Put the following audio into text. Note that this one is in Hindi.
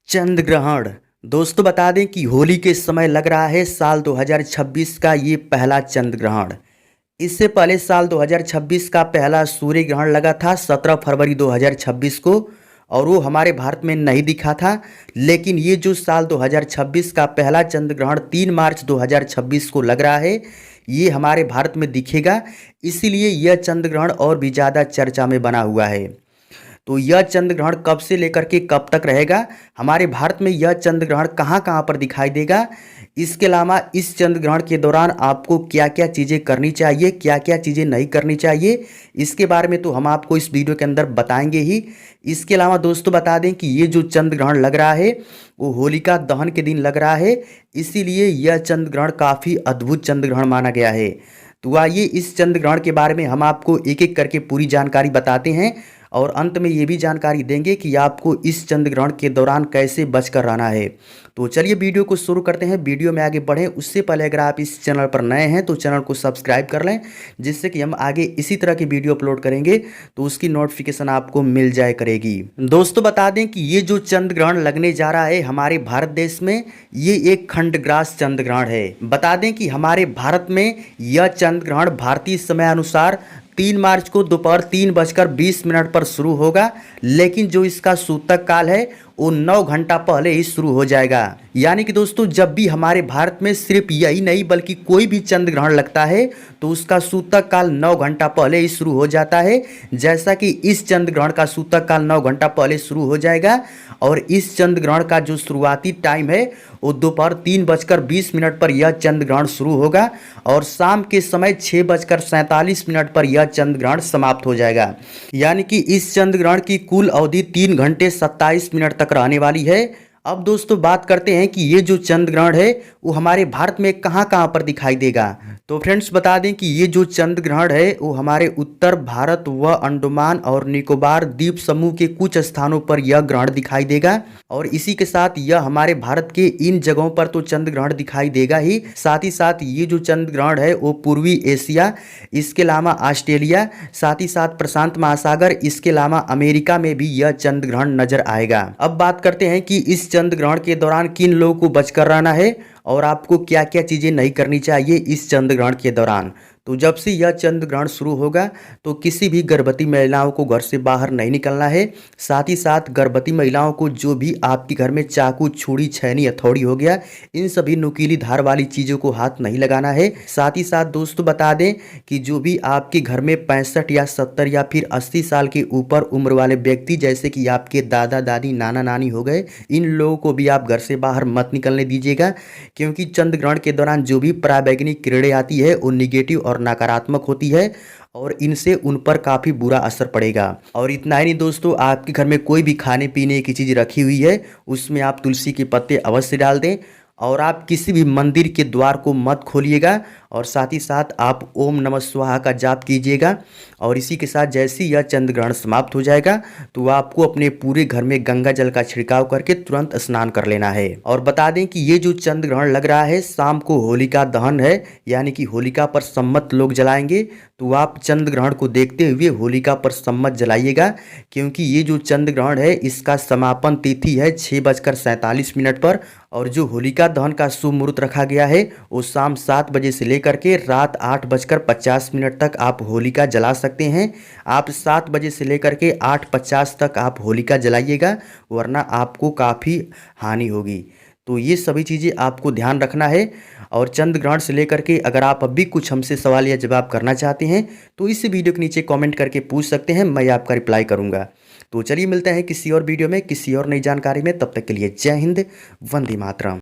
चंद्र ग्रहण। दोस्तों बता दें कि होली के समय लग रहा है साल 2026 का ये पहला चंद्र ग्रहण। इससे पहले साल 2026 का पहला सूर्य ग्रहण लगा था 17 फरवरी 2026 को, और वो हमारे भारत में नहीं दिखा था। लेकिन ये जो साल 2026 का पहला चंद्र ग्रहण 3 मार्च 2026 को लग रहा है, ये हमारे भारत में दिखेगा। इसीलिए यह चंद्र ग्रहण और भी ज़्यादा चर्चा में बना हुआ है। तो यह चंद्र ग्रहण कब से लेकर के कब तक रहेगा, हमारे भारत में यह चंद्र ग्रहण कहाँ कहाँ पर दिखाई देगा, इसके अलावा इस चंद्र ग्रहण के दौरान आपको क्या क्या चीज़ें करनी चाहिए, क्या क्या चीज़ें नहीं करनी चाहिए, इसके बारे में तो हम आपको इस वीडियो के अंदर बताएंगे ही। इसके अलावा दोस्तों बता दें कि ये जो चंद्र ग्रहण लग रहा है वो होलिका दहन के दिन लग रहा है, इसीलिए यह चंद्र ग्रहण काफ़ी अद्भुत चंद्र ग्रहण माना गया है। तो आइए इस चंद्र ग्रहण के बारे में हम आपको एक एक करके पूरी जानकारी बताते हैं, और अंत में ये भी जानकारी देंगे कि आपको इस चंद्र ग्रहण के दौरान कैसे बचकर रहना है। तो चलिए वीडियो को शुरू करते हैं। वीडियो में आगे बढ़ें उससे पहले अगर आप इस चैनल पर नए हैं तो चैनल को सब्सक्राइब कर लें, जिससे कि हम आगे इसी तरह की वीडियो अपलोड करेंगे तो उसकी नोटिफिकेशन आपको मिल जाए करेगी। दोस्तों बता दें कि ये जो चंद्र ग्रहण लगने जा रहा है हमारे भारत देश में, ये एक खंडग्रास चंद्र ग्रहण है। बता दें कि हमारे भारत में यह चंद्र ग्रहण भारतीय समय अनुसार 3 मार्च को दोपहर 3:20 पर शुरू होगा, लेकिन जो इसका सूतक काल है वो 9 घंटा पहले ही शुरू हो जाएगा। यानी कि दोस्तों जब भी हमारे भारत में सिर्फ यही नहीं बल्कि कोई भी चंद्र ग्रहण लगता है तो उसका सूतक काल 9 घंटा पहले ही शुरू हो जाता है। जैसा कि इस चंद्र ग्रहण का सूतक काल 9 घंटा पहले शुरू हो जाएगा, और इस चंद्र ग्रहण का जो शुरुआती टाइम है वो दोपहर 3:20 पर यह चंद्र ग्रहण शुरू होगा, और शाम के समय 6:47 पर यह चंद्र ग्रहण समाप्त हो जाएगा। यानी कि इस चंद्र ग्रहण की कुल अवधि 3 घंटे 27 मिनट तक रहने वाली है। अब दोस्तों बात करते हैं कि ये जो चंद्र ग्रहण है वो हमारे भारत में कहाँ कहाँ पर दिखाई देगा। तो फ्रेंड्स बता दें कि ये जो चंद्र ग्रहण है वो हमारे उत्तर भारत व अंडमान और निकोबार द्वीप समूह के कुछ स्थानों पर यह ग्रहण दिखाई देगा, और इसी के साथ यह हमारे भारत के इन जगहों पर तो चंद्र ग्रहण दिखाई देगा ही, साथ ही साथ ये जो चंद्र ग्रहण है वो पूर्वी एशिया, इसके अलावा ऑस्ट्रेलिया, साथ ही साथ प्रशांत महासागर, इसके अलावा अमेरिका में भी यह चंद्र ग्रहण नजर आएगा। अब बात करते हैं कि इस चंद्र ग्रहण के दौरान किन लोगों को बचकर रहना है और आपको क्या क्या चीज़ें नहीं करनी चाहिए इस चंद्र ग्रहण के दौरान। तो जब से यह चंद्र ग्रहण शुरू होगा तो किसी भी गर्भवती महिलाओं को घर से बाहर नहीं निकलना है। साथ ही साथ गर्भवती महिलाओं को जो भी आपके घर में चाकू, छुरी, छैनी, हथौड़ी हो गया, इन सभी नुकीली धार वाली चीज़ों को हाथ नहीं लगाना है। साथ ही साथ दोस्तों बता दें कि जो भी आपके घर में 65 या 70 या फिर 80 साल के ऊपर उम्र वाले व्यक्ति, जैसे कि आपके दादा दादी, नाना नानी हो गए, इन लोगों को भी आप घर से बाहर मत निकलने दीजिएगा, क्योंकि चंद्र ग्रहण के दौरान जो भी पराबैंगनी किरणें आती है वो निगेटिव और नकारात्मक होती है, और इनसे उन पर काफ़ी बुरा असर पड़ेगा। और इतना ही नहीं दोस्तों, आपके घर में कोई भी खाने पीने की चीज़ रखी हुई है उसमें आप तुलसी के पत्ते अवश्य डाल दें, और आप किसी भी मंदिर के द्वार को मत खोलिएगा, और साथ ही साथ आप ओम नमः स्वाहा का जाप कीजिएगा। और इसी के साथ जैसे ही यह चंद्र ग्रहण समाप्त हो जाएगा तो आपको अपने पूरे घर में गंगा जल का छिड़काव करके तुरंत स्नान कर लेना है। और बता दें कि ये जो चंद्र ग्रहण लग रहा है शाम को होलिका दहन है, यानी कि होलिका पर सम्मत लोग जलाएंगे। तो आप चंद्र ग्रहण को देखते हुए होलिका पर सम्मत जलाइएगा, क्योंकि ये जो चंद्र ग्रहण है इसका समापन तिथि है 6:47 पर, और जो होलिका दहन का शुभ मुहूर्त रखा गया है वो शाम 7 बजे से लेकर के रात 8:50 तक आप होलिका जला सकते हैं। आप 7 बजे से लेकर के 8:50 तक आप होलिका जलाइएगा, वरना आपको काफ़ी हानि होगी। तो ये सभी चीज़ें आपको ध्यान रखना है। और चंद्र ग्रहण से लेकर के अगर आप अब भी कुछ हमसे सवाल या जवाब करना चाहते हैं तो इस वीडियो के नीचे कमेंट करके पूछ सकते हैं, मैं आपका रिप्लाई करूँगा। तो चलिए मिलते हैं किसी और वीडियो में किसी और नई जानकारी में, तब तक के लिए जय हिंद, वंदे मातरम।